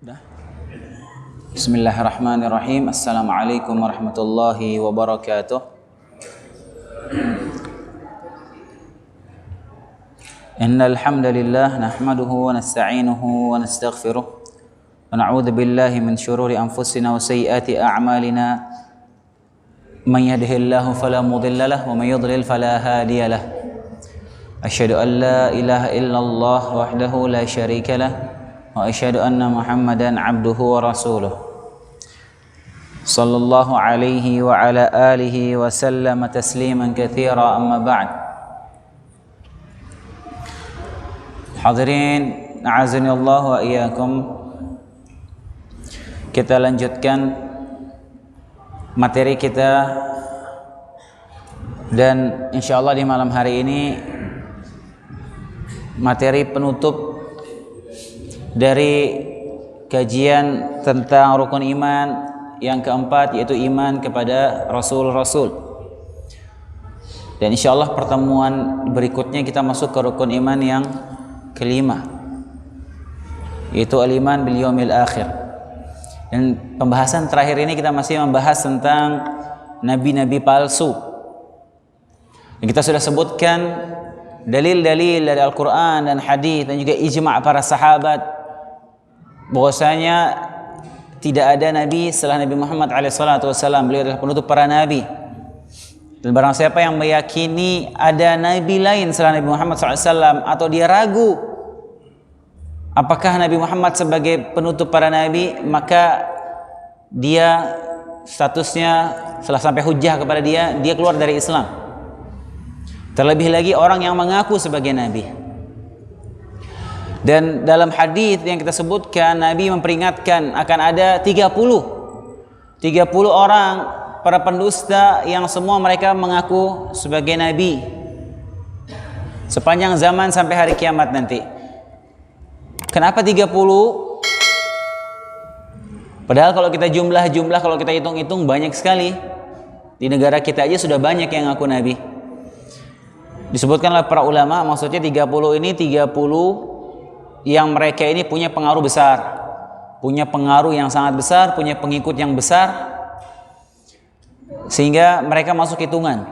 Dah. Bismillahirrahmanirrahim. Assalamualaikum warahmatullahi wabarakatuh. Innal hamdalillah nahmaduhu wa nasta'inuhu wa nastaghfiruh wa na'udzu billahi min shururi anfusina wa sayyiati a'malina. Man yahdihillahu fala mudilla lahu wa man yudlil fala hadiya lahu. Asyhadu an la ilaha illallah wahdahu la syarika lahu wa asyhadu anna Muhammadan abduhu wa rasuluh. Sallallahu alaihi wa ala alihi wa sallama tasliman katsira, amma ba'd. Hadirin, a'azani Allah wa iyyakum. Kita lanjutkan materi kita, dan insyaallah di malam hari ini materi penutup dari kajian tentang rukun iman yang keempat, yaitu iman kepada Rasul-Rasul. Dan insyaallah pertemuan berikutnya kita masuk ke rukun iman yang kelima, yaitu al-iman bil yaumil akhir. Dan pembahasan terakhir ini kita masih membahas tentang nabi-nabi palsu. Dan kita sudah sebutkan dalil-dalil dari Al-Quran dan hadis dan juga ijma' para sahabat bahwasanya tidak ada nabi setelah Nabi Muhammad SAW. Beliau adalah penutup para nabi. Dan barang siapa yang meyakini ada nabi lain setelah Nabi Muhammad SAW, atau dia ragu apakah Nabi Muhammad sebagai penutup para nabi, maka dia statusnya setelah sampai hujjah kepada dia keluar dari Islam. Terlebih lagi orang yang mengaku sebagai nabi. Dan dalam hadis yang kita sebutkan, Nabi memperingatkan akan ada 30 orang para pendusta yang semua mereka mengaku sebagai nabi sepanjang zaman sampai hari kiamat nanti. Kenapa 30? Padahal kalau kita jumlah kalau kita hitung-hitung banyak sekali. Di negara kita aja sudah banyak yang ngaku nabi. Disebutkan oleh para ulama, maksudnya 30 ini 30 yang mereka ini punya pengaruh besar, punya pengaruh yang sangat besar, punya pengikut yang besar, sehingga mereka masuk hitungan.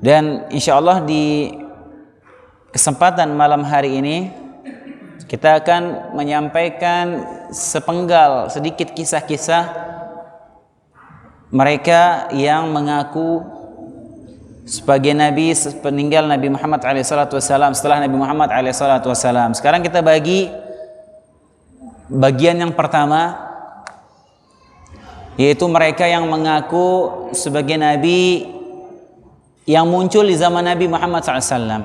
Dan insya Allah di kesempatan malam hari ini kita akan menyampaikan sepenggal sedikit kisah-kisah mereka yang mengaku sebagai nabi peninggal Nabi Muhammad SAW, setelah Nabi Muhammad SAW. Sekarang kita bagi bagian yang pertama, yaitu mereka yang mengaku sebagai nabi yang muncul di zaman Nabi Muhammad SAW.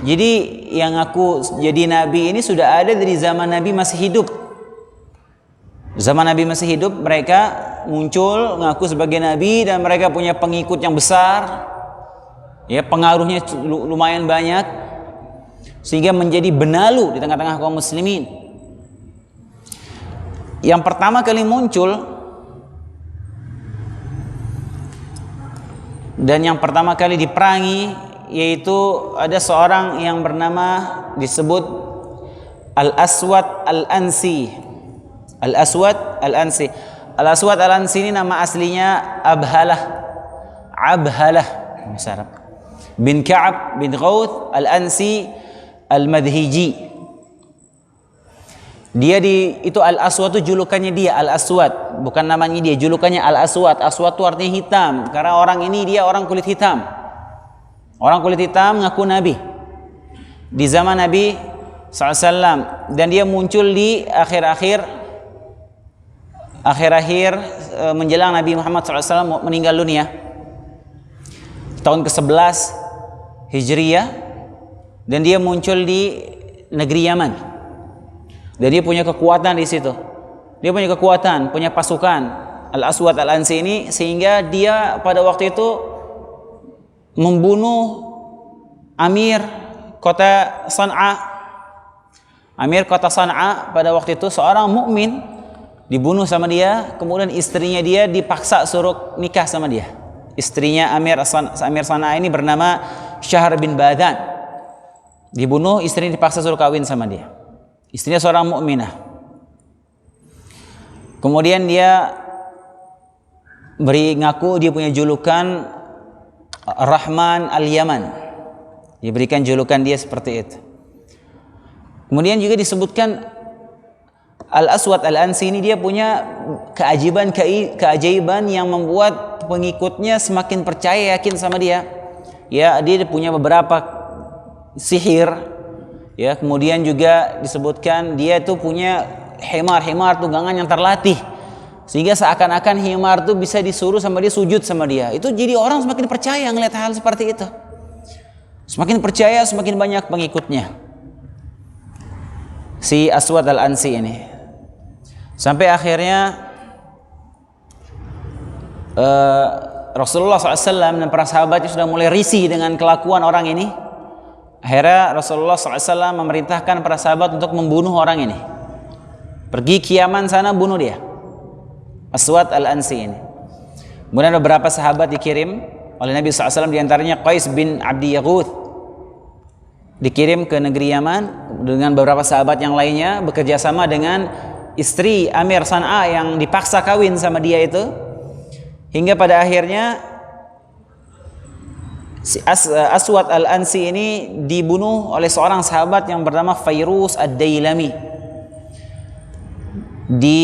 Jadi yang ngaku jadi nabi ini sudah ada dari zaman Nabi masih hidup. Zaman Nabi masih hidup mereka muncul mengaku sebagai nabi, dan mereka punya pengikut yang besar. Ya, pengaruhnya lumayan banyak, sehingga menjadi benalu di tengah-tengah kaum muslimin. Yang pertama kali muncul dan yang pertama kali diperangi, yaitu ada seorang yang bernama disebut Al-Aswad Al-Ansi. Al-Aswad Al-Ansi. Al-Aswad Al-Ansi ini nama aslinya Abhalah bin Ka'ab bin Ghawth Al-Ansi Al-Madhiji. Dia itu Al-Aswad itu julukannya dia, Al-Aswad, bukan namanya dia, julukannya Al-Aswad. Aswad itu artinya hitam, karena orang ini dia orang kulit hitam. Orang kulit hitam ngaku nabi di zaman Nabi SAW, dan dia muncul di akhir-akhir menjelang Nabi Muhammad SAW meninggal dunia tahun ke-11 Hijriyah, dan dia muncul di negeri Yaman. Dan dia punya kekuatan di situ. Dia punya kekuatan, punya pasukan, Al-Aswad Al-Ansi ini, sehingga dia pada waktu itu membunuh Amir kota San'a. Amir kota San'a pada waktu itu seorang mukmin dibunuh sama dia, kemudian istrinya dia dipaksa suruh nikah sama dia. Istrinya Amir San'a ini bernama Syahr bin Badan. Dibunuh, istrinya dipaksa suruh kawin sama dia. Istrinya seorang mukminah. Kemudian dia beri ngaku dia punya julukan Rahman Al-Yaman. Diberikan julukan dia seperti itu. Kemudian juga disebutkan Al-Aswad Al-Ansi ini dia punya keajaiban yang membuat pengikutnya semakin percaya yakin sama dia. Ya, dia punya beberapa sihir. Ya, kemudian juga disebutkan dia itu punya himar tunggangan yang terlatih. Sehingga seakan-akan himar itu bisa disuruh sama dia sujud sama dia. Itu jadi orang semakin percaya ngelihat hal seperti itu. Semakin percaya, semakin banyak pengikutnya. Si Aswad Al-Ansi ini. Sampai akhirnya Rasulullah SAW dan para sahabatnya sudah mulai risih dengan kelakuan orang ini. Akhirnya Rasulullah SAW memerintahkan para sahabat untuk membunuh orang ini. Pergi ke Yaman sana, bunuh dia, Aswad Al-Ansi ini. Kemudian beberapa sahabat dikirim oleh Nabi SAW, diantaranya Qais bin Abdi Yaghuth, dikirim ke negeri Yaman dengan beberapa sahabat yang lainnya, bekerja sama dengan istri Amir San'a yang dipaksa kawin sama dia itu, hingga pada akhirnya si Aswad Al-Ansi ini dibunuh oleh seorang sahabat yang bernama Fairuz Ad-Dailami di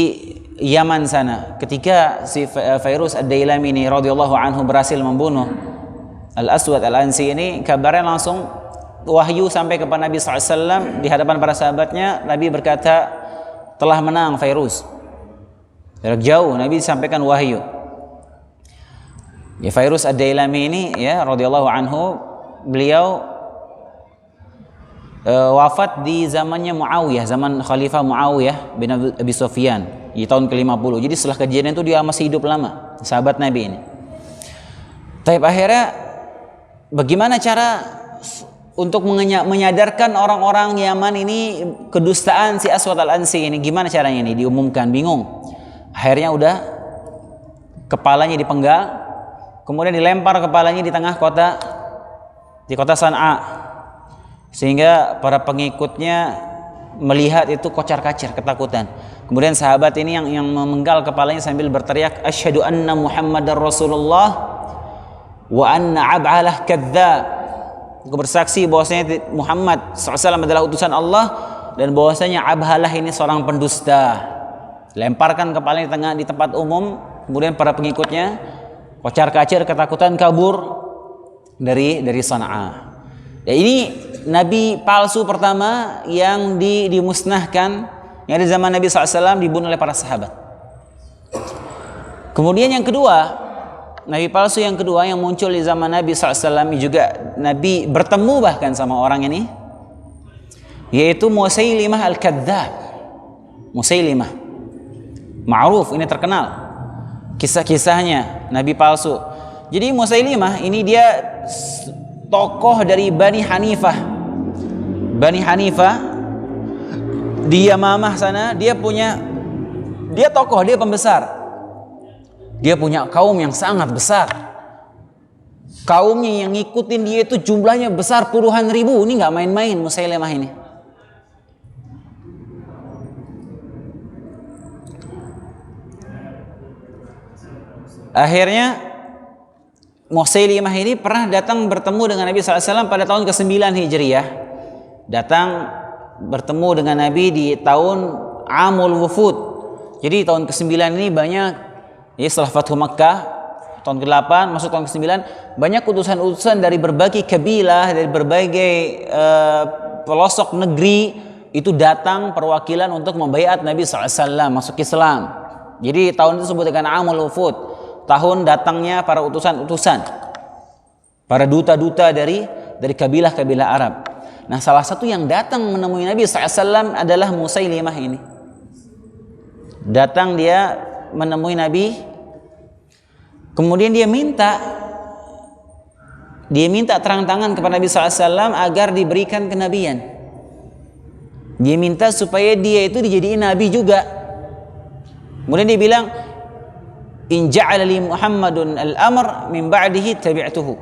Yaman sana. Ketika si Fairuz Ad-Dailami ini radhiyallahu anhu berhasil membunuh Al-Aswad Al-Ansi ini, kabarnya langsung wahyu sampai kepada Nabi SAW di hadapan para sahabatnya. Nabi berkata, telah menang Fairuz. Jarak jauh Nabi sampaikan wahyu. Ya, Fairuz Ad-Dailami ini ya radhiyallahu anhu, beliau wafat di zamannya Muawiyah, zaman Khalifah Muawiyah bin Abi Sufyan di tahun ke-50. Jadi setelah kejadian itu dia masih hidup lama, sahabat Nabi ini. Tapi akhirnya bagaimana cara untuk menyadarkan orang-orang Yaman ini kedustaan si Aswad Al-Ansi ini? Gimana caranya ini diumumkan? Bingung. Akhirnya udah kepalanya dipenggal, kemudian dilempar kepalanya di tengah kota, di kota San'a, sehingga para pengikutnya melihat itu kocar-kacir ketakutan. Kemudian sahabat ini yang memenggal kepalanya sambil berteriak, asyhadu anna Muhammadar Rasulullah wa anna ab'alah kadzdzab. Aku bersaksi bahwasanya Muhammad SAW adalah utusan Allah dan bahwasanya Abhalah ini seorang pendusta. Lemparkan kepalanya di tempat umum, kemudian para pengikutnya kocar-kacir ketakutan kabur dari San'a. Ya, ini nabi palsu pertama yang dimusnahkan, yang di zaman Nabi SAW dibunuh oleh para sahabat. Kemudian yang kedua, nabi palsu yang kedua yang muncul di zaman Nabi SAW juga Nabi bertemu bahkan sama orang ini, yaitu Musailimah Al-Kadzdzab. Musailimah ma'ruf, ini terkenal kisah-kisahnya nabi palsu. Jadi Musailimah ini dia tokoh dari Bani Hanifah. Bani Hanifah di Yamamah sana, dia tokoh, dia pembesar. Dia punya kaum yang sangat besar. Kaumnya yang ngikutin dia itu jumlahnya besar puluhan ribu. Ini nggak main-main Musailimah ini. Akhirnya Musailimah ini pernah datang bertemu dengan Nabi SAW pada tahun ke-9 Hijriyah. Datang bertemu dengan Nabi di tahun Amul Wufud. Jadi tahun ke-9 ini banyak, ya setelah Fathu Makkah, tahun ke-8 masuk tahun ke-9, banyak utusan-utusan dari berbagai kabilah, dari berbagai pelosok negeri itu datang perwakilan untuk membaiat Nabi SAW masuk Islam. Jadi tahun itu disebut dengan Amul Wufud, tahun datangnya para utusan-utusan, para duta-duta dari kabilah-kabilah Arab. Nah, salah satu yang datang menemui Nabi SAW adalah Musailimah ini. Datang dia menemui Nabi, kemudian dia minta terang-terangan kepada Nabi SAW agar diberikan kenabian. Dia minta supaya dia itu dijadiin nabi juga. Kemudian dia bilang, in ja'ala li Muhammadun al-amr min ba'dihi tabi'tuhu.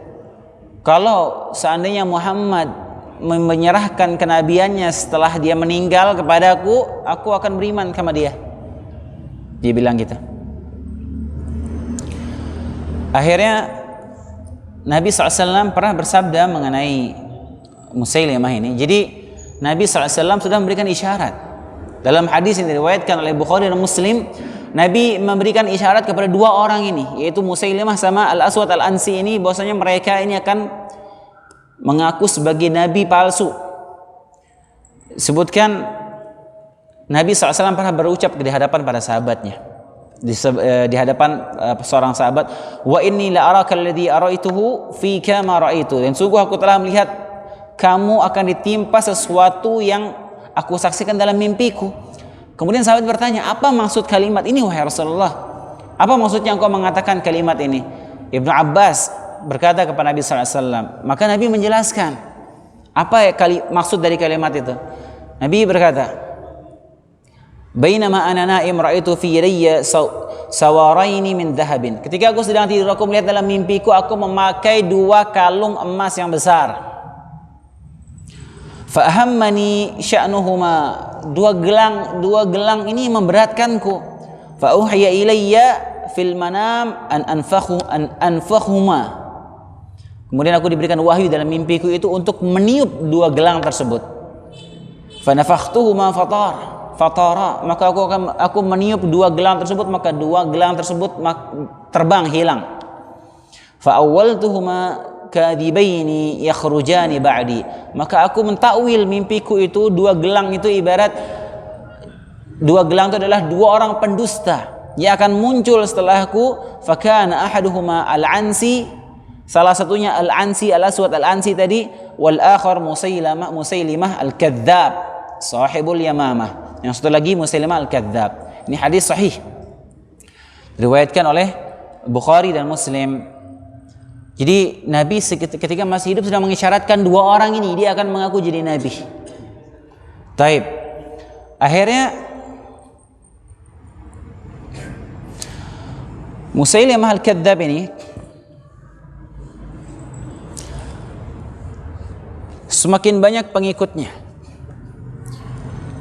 Kalau seandainya Muhammad menyerahkan kenabiannya setelah dia meninggal kepadaku, aku akan beriman kepada dia. Dia bilang gitu. Akhirnya Nabi SAW pernah bersabda mengenai Musailimah ini. Jadi Nabi SAW sudah memberikan isyarat. Dalam hadis yang diriwayatkan oleh Bukhari dan Muslim, Nabi memberikan isyarat kepada dua orang ini, yaitu Musailimah sama Al-Aswad Al-Ansi ini, bahwasanya mereka ini akan mengaku sebagai nabi palsu. Sebutkan Nabi SAW pernah berucap di hadapan para sahabatnya, di hadapan seorang sahabat, wa inni la araka alladhi araituhu fika ma raitu, dan sungguh aku telah melihat kamu akan ditimpa sesuatu yang aku saksikan dalam mimpiku. Kemudian sahabat bertanya, apa maksud kalimat ini wahai Rasulullah? Apa maksudnya engkau mengatakan kalimat ini? Ibnu Abbas berkata kepada Nabi SAW. Maka Nabi menjelaskan apa maksud dari kalimat itu. Nabi berkata, bainama ana naim ra'aitu fi yadayya sawaraini min dhahabin. Ketika aku sedang tidur, aku melihat dalam mimpiku aku memakai dua kalung emas yang besar. Fa ahammani sya'nuhuma. Dua gelang ini memberatkanku. Fa uhiya ilayya fil manam an anfakhuma. Kemudian aku diberikan wahyu dalam mimpiku itu untuk meniup dua gelang tersebut. Fa nafakhtuhuma fatara, maka aku meniup dua gelang tersebut, maka dua gelang tersebut terbang hilang. Fa awwaltuhuma kadibaini yakhrujani ba'di, maka aku mentakwil mimpiku itu, dua gelang itu ibarat dua gelang itu adalah dua orang pendusta yang akan muncul setelahku. Fakana ahaduhuma al-Ansi, salah satunya al-Ansi, Al-Aswad Al-Ansi tadi, wal akhar Musailimah al-Kadzdzab sahibul Yamamah, yang satu lagi Musailimah al-Kadzdzab. Ini hadis sahih diriwayatkan oleh Bukhari dan Muslim. Jadi Nabi ketika masih hidup sudah mengisyaratkan dua orang ini dia akan mengaku jadi nabi. Taib. Akhirnya Musailimah al-Kadzdzab ini semakin banyak pengikutnya.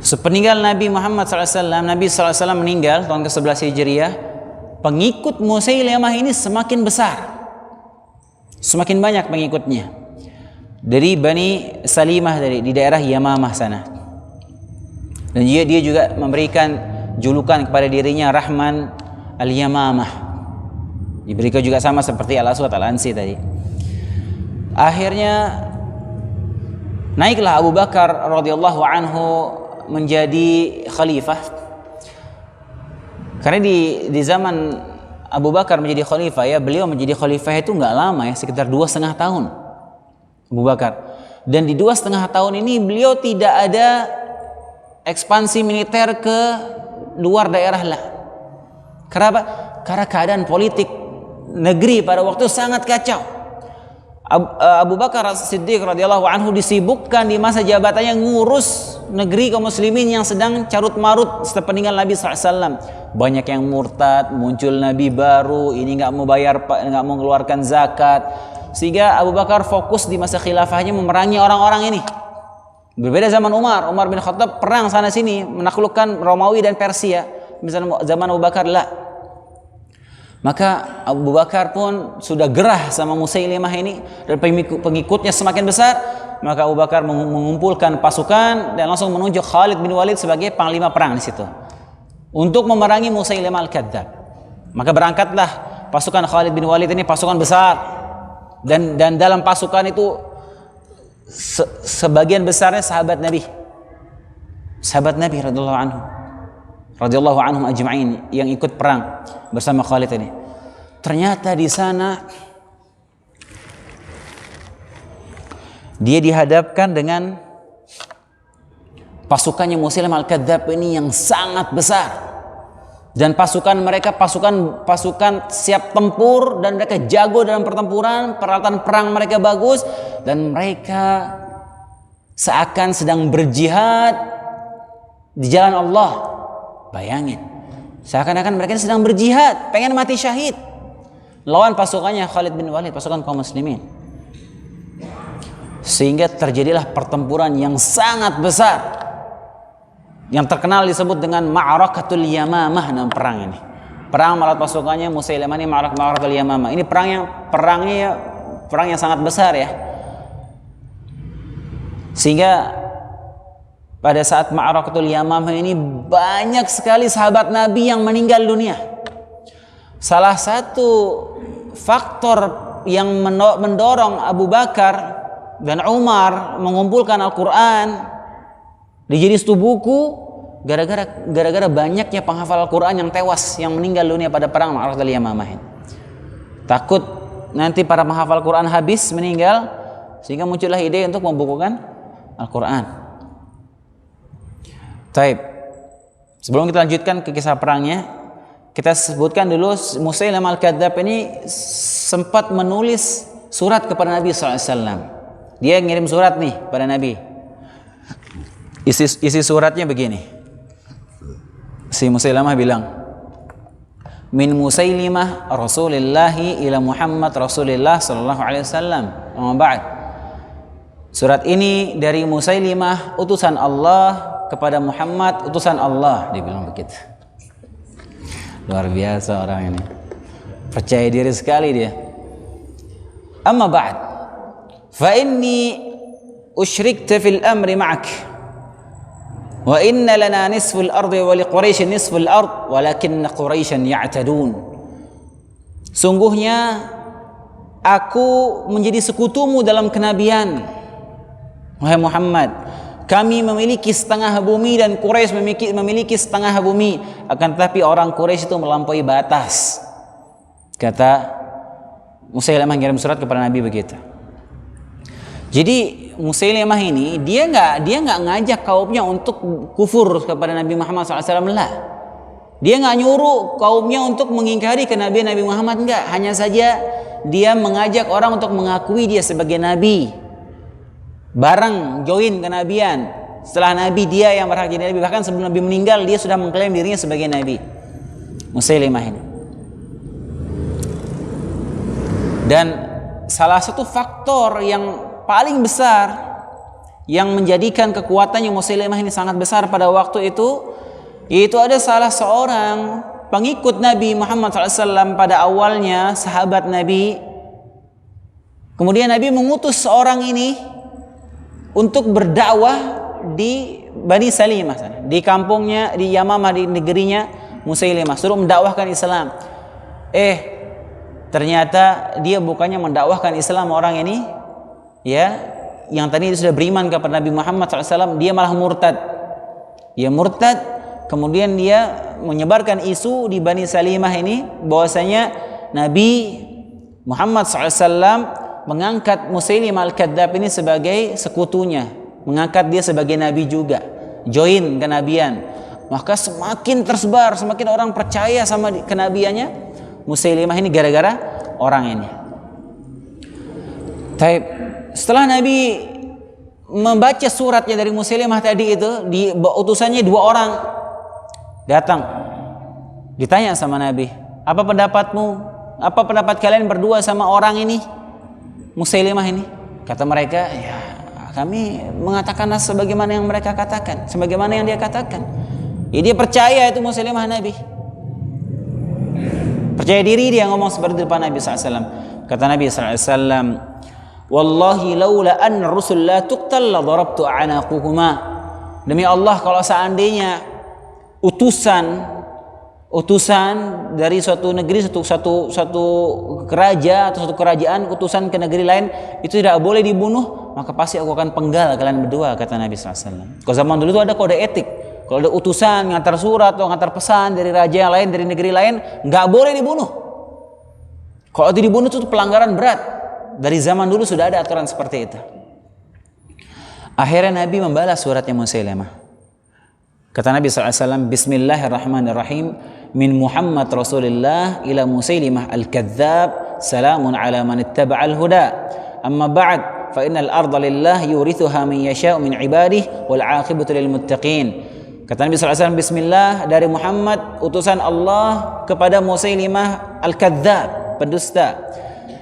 Sepeninggal Nabi Muhammad SAW, Nabi SAW meninggal tahun ke-11 Hijriah, pengikut Musailimah ini semakin besar. Semakin banyak pengikutnya dari Bani Salimah, dari di daerah Yamamah sana. Dan dia juga memberikan julukan kepada dirinya Rahman Al-Yamamah. Diberikan juga sama seperti Al-Aswad Al-Ansi tadi. Akhirnya naiklah Abu Bakar radhiyallahu anhu menjadi khalifah. Karena di zaman Abu Bakar menjadi khalifah, ya, beliau menjadi khalifah itu nggak lama, ya, sekitar 2,5 tahun Abu Bakar. Dan di 2,5 tahun ini beliau tidak ada ekspansi militer ke luar daerah lah. Kenapa? Karena keadaan politik negeri pada waktu sangat kacau. Abu Bakar As-Siddiq radhiyallahu anhu disibukkan di masa jabatannya ngurus negeri kaum muslimin yang sedang carut marut setelah peninggal Nabi SAW. Banyak yang murtad, muncul nabi baru, ini nggak mau mengeluarkan zakat, sehingga Abu Bakar fokus di masa khilafahnya memerangi orang-orang ini. Berbeda zaman Umar bin Khattab perang sana sini menaklukkan Romawi dan Persia. Misalnya zaman Abu Bakar lah. Maka Abu Bakar pun sudah gerah sama Musailimah ini dan pengikutnya semakin besar. Maka Abu Bakar mengumpulkan pasukan dan langsung menunjuk Khalid bin Walid sebagai panglima perang di situ untuk memerangi Musailimah al-Kadzdzab. Maka berangkatlah pasukan Khalid bin Walid ini, pasukan besar, dan dalam pasukan itu sebagian besarnya sahabat Nabi radhiyallahu anhum ajma'in yang ikut perang bersama Khalid ini. Ternyata di sana dia dihadapkan dengan pasukannya Musailimah al-Kadzdzab ini yang sangat besar, dan pasukan mereka pasukan siap tempur, dan mereka jago dalam pertempuran, peralatan perang mereka bagus, dan mereka seakan sedang berjihad di jalan Allah. Bayangin, seakan-akan mereka sedang berjihad, pengen mati syahid lawan pasukannya Khalid bin Walid, pasukan kaum muslimin. Sehingga terjadilah pertempuran yang sangat besar yang terkenal disebut dengan Ma'rakatul Yamamah, nama perang ini. Perang melawan pasukannya Musailamah ini Ma'rakatul Yamamah. Ini perang yang sangat besar ya. Sehingga pada saat Ma'rakatul Yamamah ini banyak sekali sahabat Nabi yang meninggal dunia. Salah satu faktor yang mendorong Abu Bakar dan Umar mengumpulkan Al-Quran dijadi satu buku gara-gara banyaknya penghafal Al-Quran yang tewas, yang meninggal dunia pada perang Ma'rakatul Yamamah ini. Takut nanti para penghafal Al-Quran habis, meninggal, sehingga muncullah ide untuk membukukan Al-Quran. Taib. Sebelum kita lanjutkan ke kisah perangnya, kita sebutkan dulu Musailamah Al-Kadzdzab ini sempat menulis surat kepada Nabi SAW. Dia ngirim surat nih pada Nabi. Isi suratnya begini. Si Musailamah bilang, min Musailimah Rasulillahi ila Muhammad Rasulillah sallallahu alaihi wasallam. Amma ba'd. Surat ini dari Musailimah utusan Allah kepada Muhammad utusan Allah, dia bilang begitu. Luar biasa orang ini. Percaya diri sekali dia. Amma ba'd. Fa inni usyrikta fil amri ma'ak. Wa inna lana nisful ardi wa li Quraisy nisful ard walakinna Quraisyan ya'tadun. Sungguhnya aku menjadi sekutumu dalam kenabian, wahai Muhammad. Kami memiliki setengah bumi dan Quraisy memiliki setengah bumi, akan tetapi orang Quraisy itu melampaui batas. Kata Musailamah mengirim surat kepada Nabi begitu. Jadi Musailamah ini dia nggak ngajak kaumnya untuk kufur kepada Nabi Muhammad SAW lah. Dia nggak nyuruh kaumnya untuk mengingkari kenabian Nabi Muhammad, enggak. Hanya saja dia mengajak orang untuk mengakui dia sebagai Nabi. Bareng join kenabian. Setelah Nabi dia yang berhak jadi Nabi. Bahkan sebelum Nabi meninggal dia sudah mengklaim dirinya sebagai Nabi. Musailamah ini. Dan salah satu faktor yang paling besar yang menjadikan kekuatannya Musailamah ini sangat besar pada waktu itu, yaitu ada salah seorang pengikut Nabi Muhammad SAW pada awalnya, sahabat Nabi. Kemudian Nabi mengutus seorang ini untuk berdakwah di Bani Salimah, di kampungnya, di Yamamah, di negerinya Musailamah, suruh mendakwahkan Islam. Ternyata dia bukannya mendakwahkan Islam orang ini, ya, yang tadi sudah beriman kepada Nabi Muhammad SAW, dia malah murtad. Dia murtad, kemudian dia menyebarkan isu di Bani Salimah ini bahwasanya Nabi Muhammad SAW mengangkat Musailimah Al-Kadzdzab ini sebagai sekutunya, mengangkat dia sebagai Nabi juga, join kenabian. Maka semakin tersebar, semakin orang percaya sama kenabiannya Musailimah ini gara-gara orang ini. Taib. Setelah Nabi membaca suratnya dari Musailimah tadi itu, di utusannya 2 orang datang, ditanya sama Nabi, apa pendapatmu? Apa pendapat kalian berdua sama orang ini, Musailimah ini? Kata mereka, ya kami mengatakan sebagaimana yang mereka katakan, sebagaimana yang dia katakan. Ya, dia percaya itu Musailimah Nabi. Percaya diri dia ngomong seperti di depan Nabi SAW. Kata Nabi SAW, wallahi laula an rusul la tuqtal la darabtu a'naquhuma. Demi Allah, kalau seandainya utusan dari suatu negeri, satu kerajaan, utusan ke negeri lain itu tidak boleh dibunuh, maka pasti aku akan penggal kalian berdua, kata Nabi SAW. Kalau zaman dulu itu ada kode etik. Kalau ada utusan ngantar surat atau ngantar pesan dari raja yang lain, dari negeri lain, nggak boleh dibunuh. Kalau itu dibunuh itu pelanggaran berat. Dari zaman dulu sudah ada aturan seperti itu. Akhirnya Nabi membalas suratnya Musailamah. Kata Nabi SAW, Bismillahirrahmanirrahim, min Muhammad Rasulillah ila Musailimah Al-Kadzdzab, salamun ala man ittaba'al huda. Amma ba'd, fa innal arda lillah yurithuha man yasha'u min ibadihi wal 'aqibatu lil muttaqin. Kata Nabi SAW, Bismillah, dari Muhammad, utusan Allah kepada Musailimah Al-Kadzdzab, pendusta.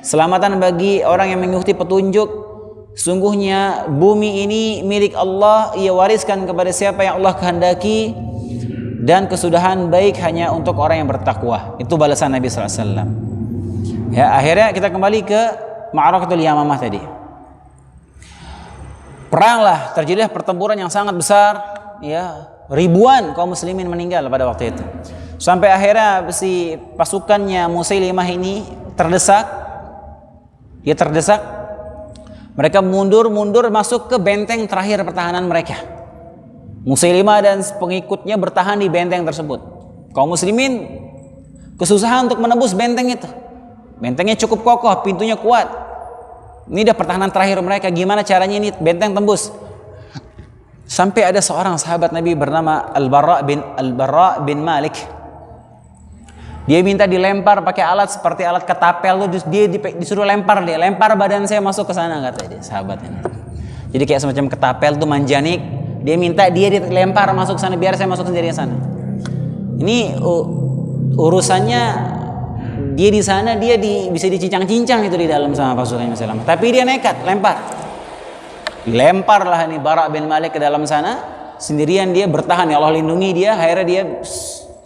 Selamatan bagi orang yang mengikuti petunjuk sungguhnya bumi ini milik Allah, ia wariskan kepada siapa yang Allah kehendaki, dan kesudahan baik hanya untuk orang yang bertakwa. Itu balasan Nabi SAW. Ya, akhirnya kita kembali ke Ma'rakatul Yamamah tadi. Peranglah, terjadilah pertempuran yang sangat besar, ya, ribuan kaum muslimin meninggal pada waktu itu. Sampai akhirnya si pasukannya Musailimah ini terdesak. Dia terdesak. Mereka mundur masuk ke benteng terakhir pertahanan mereka. Musailimah dan pengikutnya bertahan di benteng tersebut. Kaum muslimin kesusahan untuk menembus benteng itu. Bentengnya cukup kokoh, pintunya kuat. Ini udah pertahanan terakhir mereka. Gimana caranya ini benteng tembus? Sampai ada seorang sahabat Nabi bernama Al-Bara bin Malik. Dia minta dilempar pakai alat seperti alat ketapel tuh, dia disuruh lempar badan saya masuk ke sana, kata dia, sahabatnya. Jadi kayak semacam ketapel tuh manjanik, dia minta dia dilempar masuk ke sana biar saya masuk sendiri ke sana. Ini urusannya dia di sana, bisa dicincang-cincang itu di dalam sama pasukan Muslim. Tapi dia nekat lemparlah ini Bara bin Malik ke dalam sana, sendirian dia bertahan, ya Allah lindungi dia. Akhirnya dia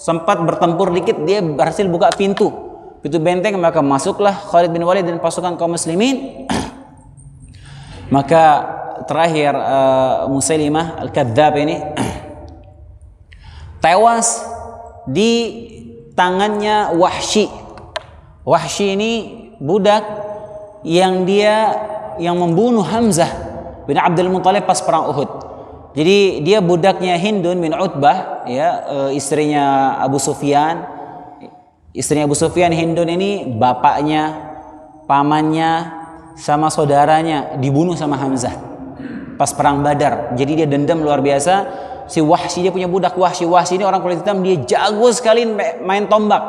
sempat bertempur dikit, dia berhasil buka pintu benteng, maka masuklah Khalid bin Walid dan pasukan kaum muslimin. Maka terakhir Musailimah Al-Kadzdzab ini tewas di tangannya Wahsy. Wahsy ini budak yang membunuh Hamzah bin Abdul Muthalib pas perang Uhud. Jadi dia budaknya Hindun bin Utbah, ya, istrinya Abu Sufyan. Istrinya Abu Sufyan, Hindun ini bapaknya, pamannya, sama saudaranya dibunuh sama Hamzah pas perang Badar. Jadi dia dendam luar biasa. Si Wahsy, dia punya budak Wahsy. Wahsy ini orang kulit hitam, dia jago sekali main tombak.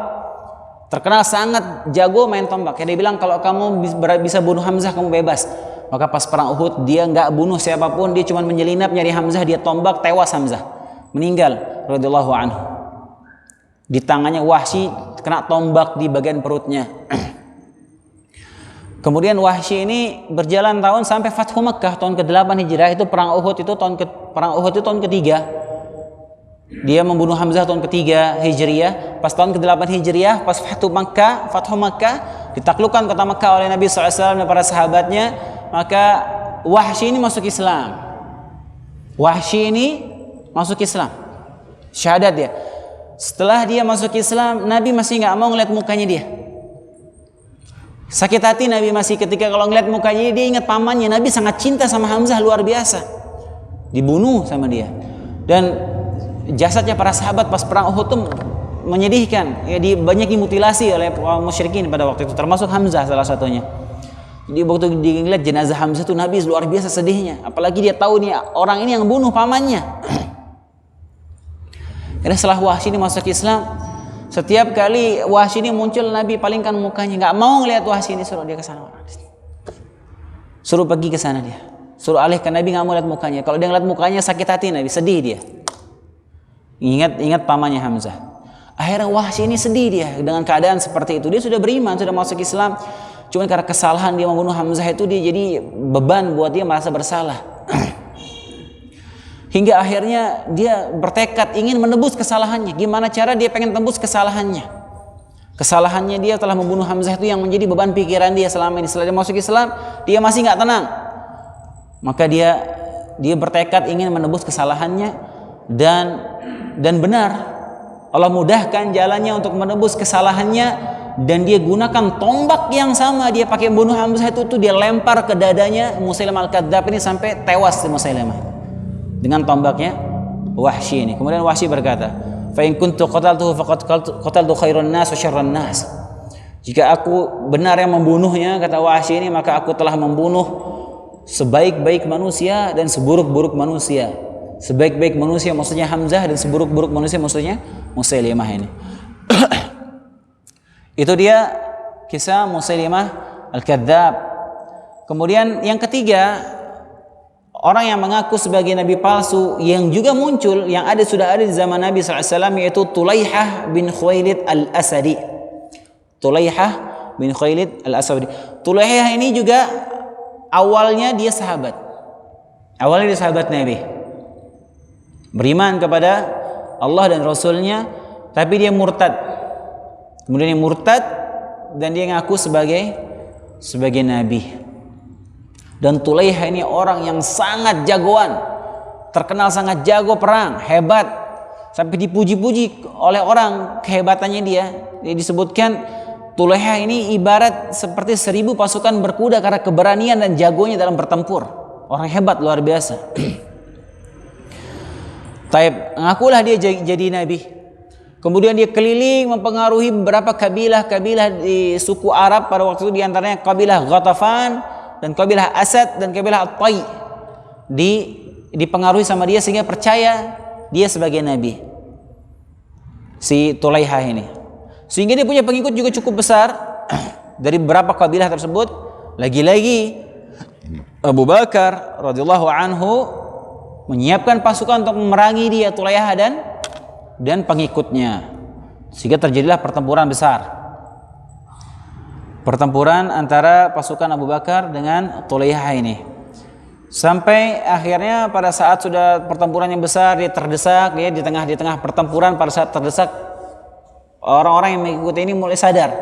Terkenal sangat jago main tombak. Dia bilang kalau kamu bisa bunuh Hamzah kamu bebas. Maka pas perang Uhud dia nggak bunuh siapapun, dia cuma menyelinap nyari Hamzah, dia tombak, tewas Hamzah, meninggal radhiyallahu anhu. Di tangannya Wahsy kena tombak di bagian perutnya. Kemudian Wahsy ini berjalan tahun sampai Fathu Makkah tahun ke-8 Hijriah. Itu perang Uhud itu tahun ketiga. Dia membunuh Hamzah tahun ketiga Hijriah. Pas tahun ke-8 Hijriah, pas Fathu Makkah, ditaklukkan kota Makkah oleh Nabi SAW dan para sahabatnya. Maka Wahsy ini masuk Islam. Syahadat dia. Setelah dia masuk Islam, Nabi masih nggak mau ngeliat mukanya dia. Sakit hati Nabi masih ketika kalau ngeliat mukanya dia ingat pamannya. Nabi sangat cinta sama Hamzah luar biasa. Dibunuh sama dia. Dan jasadnya para sahabat pas perang Uhud itu menyedihkan. Ya, banyak dimutilasi oleh orang musyrikin pada waktu itu, termasuk Hamzah salah satunya. Jadi waktu dia ngeliat jenazah Hamzah itu Nabi luar biasa sedihnya. Apalagi dia tahu nih orang ini yang bunuh pamannya. Karena setelah Wahsy ini masuk Islam, setiap kali Wahsy ini muncul Nabi palingkan mukanya, nggak mau ngeliat Wahsy ini, suruh dia ke sana. Suruh pergi ke sana dia. Suruh alihkan, Nabi nggak mau lihat mukanya. Kalau dia ngeliat mukanya sakit hati Nabi, sedih dia. Ingat pamannya Hamzah. Akhirnya Wahsy ini sedih dia dengan keadaan seperti itu. Dia sudah beriman, sudah masuk Islam. Cuma karena kesalahan dia membunuh Hamzah itu, dia jadi beban buat dia, merasa bersalah. Hingga akhirnya dia bertekad ingin menebus kesalahannya. Gimana cara dia pengen tembus kesalahannya? Kesalahannya dia telah membunuh Hamzah itu yang menjadi beban pikiran dia selama ini. Setelah dia masuk Islam, dia masih nggak tenang. Maka dia bertekad ingin menebus kesalahannya, dan benar Allah mudahkan jalannya untuk menebus kesalahannya. Dan dia gunakan tombak yang sama dia pakai bunuh Hamzah itu dia lempar ke dadanya Musailimah Al-Kadzdzab ini sampai tewas di Musailimah dengan tombaknya Wahsy ini. Kemudian Wahsy berkata, "Fa in kuntu qataltuhu faqad qataltu khairan nas wa syarran nas." Jika aku benar yang membunuhnya, kata Wahsy ini, maka aku telah membunuh sebaik-baik manusia dan seburuk-buruk manusia. Sebaik-baik manusia maksudnya Hamzah, dan seburuk-buruk manusia maksudnya Musailimah ini. Itu dia kisah Musailimah Al-Kadzdzab. Kemudian yang ketiga, orang yang mengaku sebagai nabi palsu yang juga muncul, yang sudah ada di zaman Nabi SAW, yaitu Tulaihah bin Khuwailid Al-Asadi. Tulaihah bin Khuwailid Al-Asadi. Tulaihah ini juga awalnya dia sahabat. Awalnya dia sahabat Nabi. Beriman kepada Allah dan Rasulnya, tapi dia murtad. Kemudian dia murtad dan dia ngaku sebagai Nabi. Dan Tulaiha ini orang yang sangat jagoan, terkenal sangat jago perang, hebat, sampai dipuji-puji oleh orang kehebatannya dia. Dia disebutkan Tulaiha ini ibarat seperti 1000 pasukan berkuda karena keberanian dan jagonya dalam bertempur. Orang hebat luar biasa. Taib, ngakulah dia jadi Nabi. Kemudian dia keliling mempengaruhi beberapa kabilah-kabilah di suku Arab pada waktu itu, diantaranya kabilah Ghatafan dan kabilah Asad dan kabilah At-Tai. Dipengaruhi sama dia sehingga percaya dia sebagai Nabi. Si Tulaiha ini. Sehingga dia punya pengikut juga cukup besar dari beberapa kabilah tersebut. Lagi-lagi Abu Bakar radhiyallahu anhu menyiapkan pasukan untuk memerangi dia, Tulaiha dan pengikutnya. Sehingga terjadilah pertempuran besar. Pertempuran antara pasukan Abu Bakar dengan Tulaiha ini. Sampai akhirnya pada saat sudah pertempuran yang besar, dia terdesak, dia di tengah pertempuran, pada saat terdesak, orang-orang yang mengikuti ini mulai sadar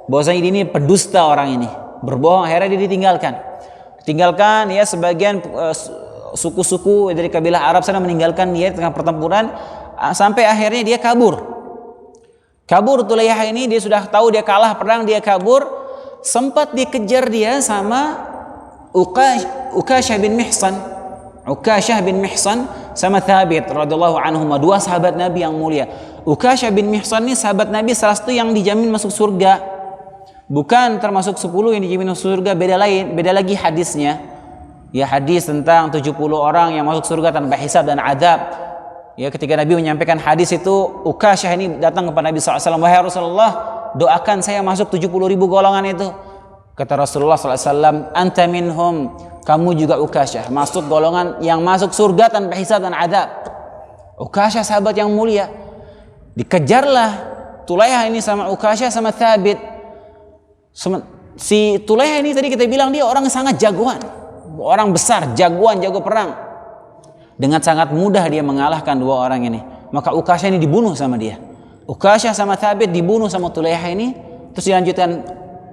bahwasanya ini pendusta orang ini, berbohong. Akhirnya dia ditinggalkan ya, sebagian suku-suku dari kabilah Arab sana meninggalkan dia di tengah pertempuran, sampai akhirnya dia kabur Tulaiha ini. Dia sudah tahu dia kalah perang, dia kabur. Sempat dikejar dia sama Ukasyah bin Mihsan sama Thabit radhiyallahu anhuma, dua sahabat Nabi yang mulia. Ukasyah bin Mihsan ini sahabat Nabi salah satu yang dijamin masuk surga, bukan termasuk 10 yang dijamin masuk surga, beda lagi hadisnya. Ya, hadis tentang 70 orang yang masuk surga tanpa hisab dan adab. Ya, ketika Nabi menyampaikan hadis itu, Ukasyah ini datang kepada Nabi SAW, wahai Rasulullah, doakan saya masuk 70.000 golongan itu. Kata Rasulullah SAW, anta minhum, kamu juga Ukasyah, masuk golongan yang masuk surga tanpa hisab dan adab. Ukasyah sahabat yang mulia. Dikejarlah Tulaiha ini sama Ukasyah sama Thabit. Si Tulaiha ini tadi kita bilang dia orang yang sangat jagoan, orang besar, jagoan, jago perang. Dengan sangat mudah dia mengalahkan dua orang ini. Maka Ukasyah ini dibunuh sama dia. Ukasyah sama Thabit dibunuh sama Tulaiha ini. Terus dilanjutkan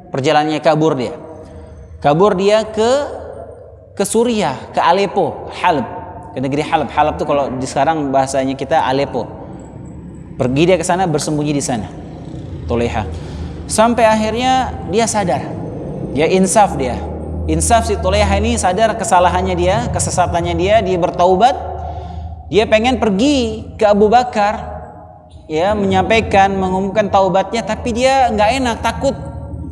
perjalanannya, kabur dia ke Suriah, ke Aleppo, Halab, ke negeri Halab. Halab itu kalau di sekarang bahasanya kita Aleppo. Pergi dia ke sana, bersembunyi di sana Tulaiha. Sampai akhirnya dia sadar, ya insaf si Tulaiha ini sadar kesalahannya dia, kesesatannya dia bertaubat. Dia pengen pergi ke Abu Bakar, ya, mengumumkan taubatnya, tapi dia nggak enak, takut.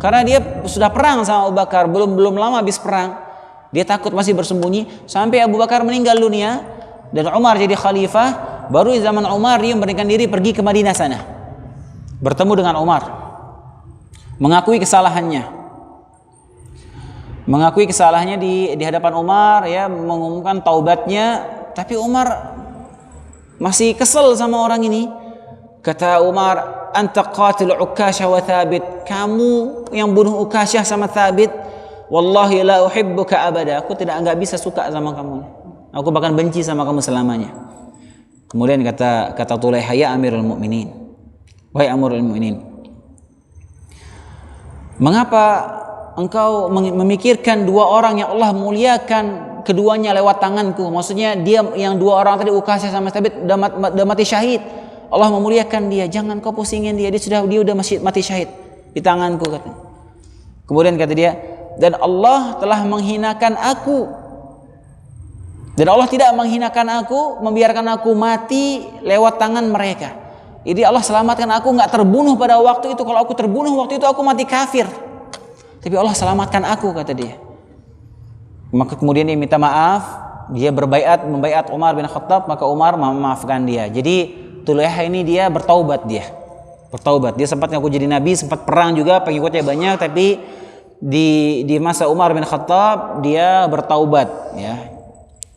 Karena dia sudah perang sama Abu Bakar, belum lama habis perang. Dia takut, masih bersembunyi sampai Abu Bakar meninggal dunia dan Umar jadi khalifah. Baru di zaman Umar dia memberanikan diri pergi ke Madinah sana, bertemu dengan Umar, mengakui kesalahannya di hadapan Umar, ya, mengumumkan taubatnya. Tapi Umar masih kesel sama orang ini. Kata Umar, anta qatil Ukasyah wa Thabit, kamu yang bunuh Ukasyah sama Thabit, wallahi la uhibbuka abada, aku enggak bisa suka sama kamu, aku bahkan benci sama kamu selamanya. Kemudian kata Tulaiha, ya Amirul Mukminin, wahai Amirul Mukminin, mengapa engkau memikirkan dua orang yang Allah muliakan keduanya lewat tanganku? Maksudnya dia yang dua orang tadi, Ukasyah sama Thabit, udah mati syahid. Allah memuliakan dia, jangan kau pusingin dia udah mati syahid di tanganku, kata. Kemudian kata dia, dan Allah telah menghinakan aku, dan Allah tidak menghinakan aku, membiarkan aku mati lewat tangan mereka. Jadi Allah selamatkan aku, nggak terbunuh pada waktu itu. Kalau aku terbunuh waktu itu aku mati kafir, tapi Allah selamatkan aku, kata dia. Maka kemudian dia minta maaf, dia membaiat Umar bin Khattab, maka Umar memaafkan dia. Jadi Tulaiha ini dia bertaubat. Dia sempat ngaku jadi nabi, sempat perang juga, pengikutnya banyak, tapi di masa Umar bin Khattab dia bertaubat, ya.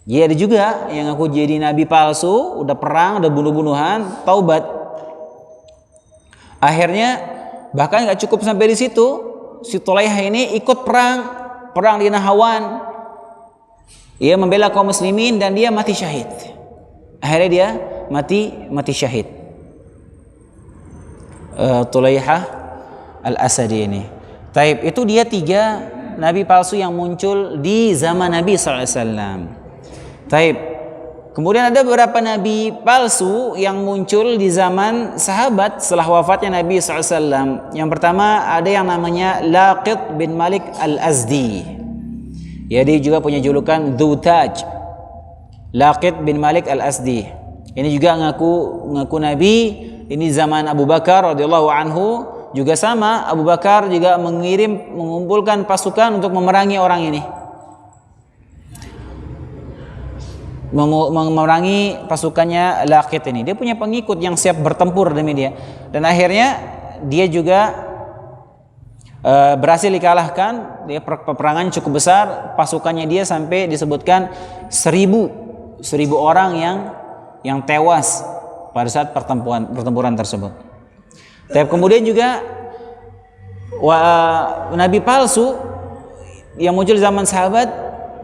Dia ada juga yang ngaku jadi nabi palsu, udah perang, udah bunuh-bunuhan, taubat. Akhirnya bahkan nggak cukup sampai di situ, si Tulaiha ini ikut perang di Nahawan. Ia membela kaum muslimin dan dia mati syahid. Akhirnya dia mati syahid. Tulaihah al-Asadi ini. Taib, itu dia 3 nabi palsu yang muncul di zaman Nabi SAW. Taib. Kemudian ada beberapa nabi palsu yang muncul di zaman sahabat setelah wafatnya Nabi SAW. Yang pertama ada yang namanya Laqit bin Malik al-Azdi. Ya, dia juga punya julukan Dhu Taj. Laqit bin Malik al-Azdi. Ini juga ngaku nabi. Ini zaman Abu Bakar radhiyallahu anhu. Juga sama, Abu Bakar juga mengumpulkan pasukan untuk memerangi orang ini. Memerangi pasukannya Laqit ini. Dia punya pengikut yang siap bertempur demi dia. Dan akhirnya dia juga berhasil dikalahkan. Dia peperangan cukup besar, pasukannya dia sampai disebutkan 1000 orang yang tewas pada saat pertempuran tersebut. Tapi kemudian juga nabi palsu yang muncul zaman sahabat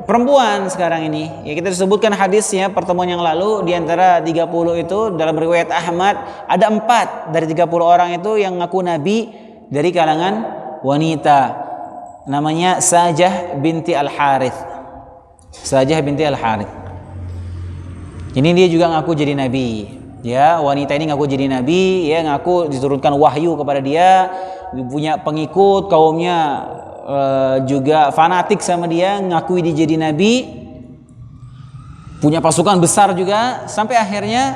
perempuan sekarang ini. Ya, kita disebutkan hadisnya pertemuan yang lalu, di antara 30 itu dalam riwayat Ahmad ada 4 dari 30 orang itu yang ngaku nabi dari kalangan wanita, namanya Sajah binti Al-Harith. Sajah binti Al-Harith. Ini dia juga ngaku jadi nabi. Ya, wanita ini ngaku jadi nabi, ya, ngaku diturunkan wahyu kepada dia, punya pengikut, kaumnya juga fanatik sama dia, ngakui dia jadi nabi, punya pasukan besar juga, sampai akhirnya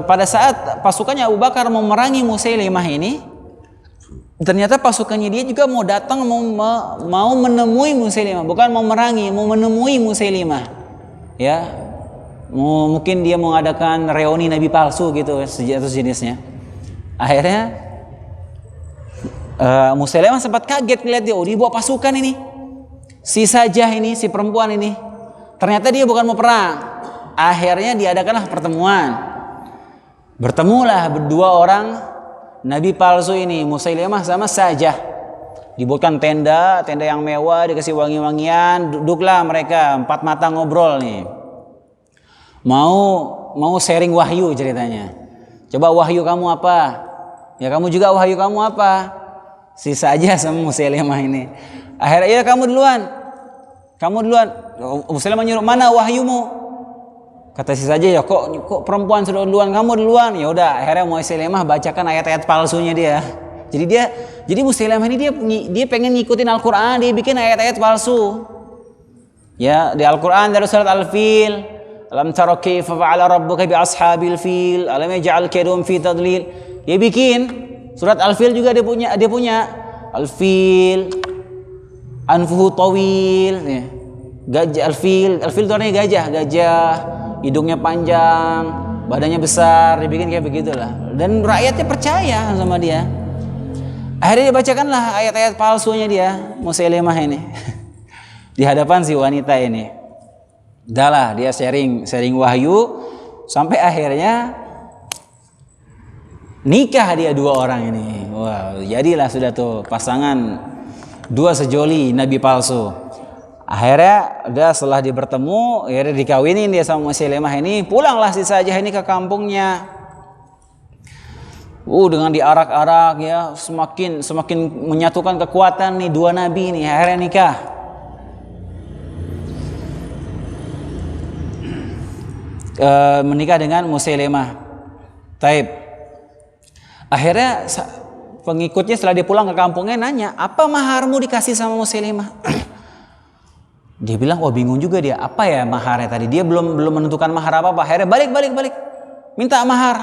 pada saat pasukannya Abu Bakar mau memerangi Musailimah ini, ternyata pasukannya dia juga mau datang mau menemui Musailimah, bukan mau memerangi, mau menemui Musailimah. Ya, mungkin dia mengadakan reuni nabi palsu gitu atau jenisnya. Akhirnya Musailimah sempat kaget ngeliat dia, dia bawa pasukan ini, si Sajah ini, si perempuan ini. Ternyata dia bukan mau perang. Akhirnya diadakanlah pertemuan. Bertemulah berdua orang nabi palsu ini, Musailimah sama Sajah. Dibuatkan tenda yang mewah, dikasih wangi-wangian, duduklah mereka 4 mata ngobrol nih. Mau sharing wahyu ceritanya. Coba wahyu kamu apa? Ya, kamu juga wahyu kamu apa? Si Sajah sama Musailimah ini. Akhirnya, ya kamu duluan. Musailimah nyuruh, mana wahyumu? Kata si Sajah, ya kok perempuan sudah duluan, kamu duluan. Ya udah, akhirnya Musailimah bacakan ayat-ayat palsunya dia. Jadi Musailimah ini dia pengen ngikutin Al-Qur'an, dia bikin ayat-ayat palsu. Ya, di Al-Qur'an dari surat Al-Fil, alam tara kaifa fa'ala rabbuka bi ashabil fil, alam yaj'al kaydahum fi tadlil. Dia bikin surat Al-Fil juga dia punya Al-Fil, anfuhu tawil, ya. Gajah Al-Fil itu artinya gajah, hidungnya panjang, badannya besar, dibikin kayak begitulah. Dan rakyatnya percaya sama dia. Akhirnya dibacakanlah ayat-ayat palsunya dia, Musailimah ini. Di hadapan si wanita ini. Dahlah dia sharing wahyu sampai akhirnya nikah dia 2 orang ini. Wow, jadilah sudah tuh pasangan 2 sejoli nabi palsu. Akhirnya udah setelah dia bertemu, akhirnya dikawinin dia sama Musailimah ini, pulanglah si Sajah ini ke kampungnya. Dengan diarak-arak ya, semakin menyatukan kekuatan nih 2 nabi nih, akhirnya nikah. Menikah dengan Musailimah. Taib. Akhirnya pengikutnya setelah dia pulang ke kampungnya nanya, apa maharmu dikasih sama Musailimah? Dia bilang, bingung juga dia, apa ya maharnya tadi? Dia belum menentukan mahar apa-apa. Akhirnya balik, minta mahar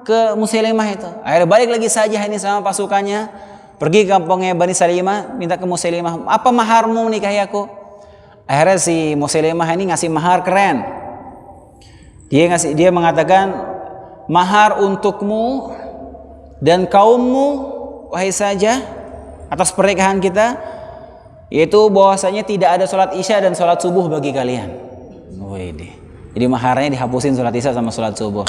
ke Musailimah itu. Akhirnya balik lagi saja ini sama pasukannya, pergi ke kampungnya Bani Salimah, minta ke Musailimah, apa maharmu menikahi aku? Akhirnya si Musailimah ini ngasih mahar keren. Dia mengatakan, mahar untukmu dan kaummu, wahai Sajah, atas pernikahan kita, yaitu bahwasanya tidak ada sholat isya dan sholat subuh bagi kalian. Jadi maharnya dihapusin sholat isya sama sholat subuh.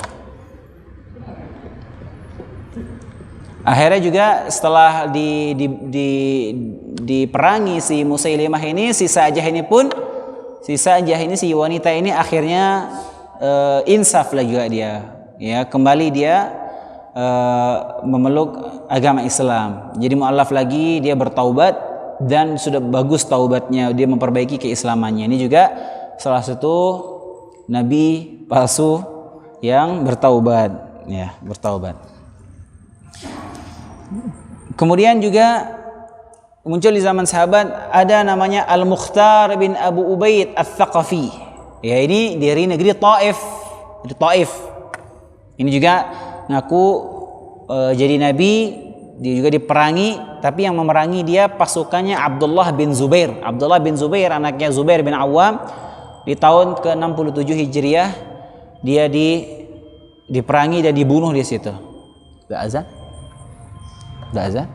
Akhirnya juga setelah diperangi si Musailimah ini, si Sajah ini pun si Sa'jah ini, si wanita ini akhirnya insaf lah juga dia, ya kembali dia memeluk agama Islam. Jadi mu'allaf lagi, dia bertaubat dan sudah bagus taubatnya, dia memperbaiki keislamannya. Ini juga salah satu nabi palsu yang bertaubat, ya bertaubat. Kemudian juga muncul di zaman sahabat ada namanya Al-Mukhtar bin Abu Ubaid Al-Thaqafi. Ya, ini dari negeri Taif. Di Taif. Ini juga ngaku jadi nabi, dia juga diperangi, tapi yang memerangi dia pasukannya Abdullah bin Zubair. Abdullah bin Zubair anaknya Zubair bin Awam. Di tahun ke-67 Hijriah dia diperangi dan dibunuh di situ. Udah azan? Udah azan?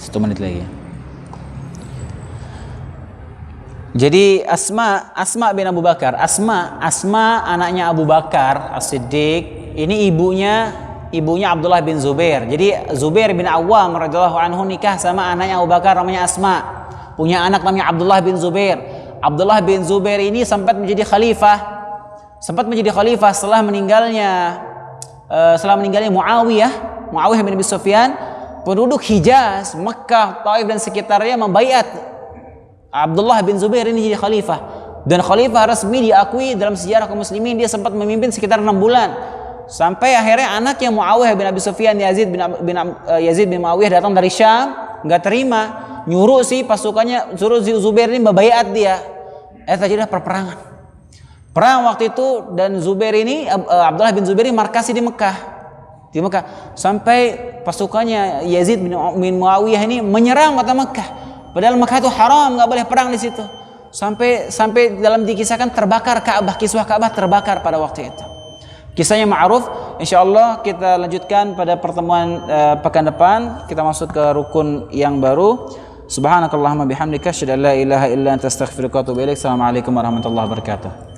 1 menit lagi. Jadi Asma bin Abu Bakar, Asma anaknya Abu Bakar As-Siddiq, ini ibunya Abdullah bin Zubair. Jadi Zubair bin Awam radhiyallahu anhu nikah sama anaknya Abu Bakar namanya Asma. Punya anak namanya Abdullah bin Zubair. Abdullah bin Zubair ini sempat menjadi khalifah setelah meninggalnya Muawiyah bin Abi Sufyan. Penduduk Hijaz, Mekah, Taif dan sekitarnya membaiat Abdullah bin Zubair ini jadi khalifah, dan khalifah resmi diakui dalam sejarah kaum muslimin. Dia sempat memimpin sekitar 6 bulan sampai akhirnya anaknya Muawiyah bin Abi Sufyan, Yazid bin Muawiyah datang dari Syam, nggak terima, nyuruh si pasukannya, suruh Zubair ini membaiat dia. Terjadi perang waktu itu, dan Zubair ini Abdullah bin Zubair ini markasi di Mekah sampai pasukannya Yazid bin Muawiyah ini menyerang kota Mekah, padahal Mekah itu haram, nggak boleh perang di situ. Sampai dalam dikisahkan terbakar Ka'bah, kiswah Ka'bah terbakar pada waktu itu. Kisahnya ma'ruf. Insyaallah kita lanjutkan pada pertemuan pekan depan. Kita masuk ke rukun yang baru. Subhanakallahumma bihamdika asyhadu an la ilaha illa anta astaghfiruka wa atubu ilaik. Assalamualaikum warahmatullahi wabarakatuh.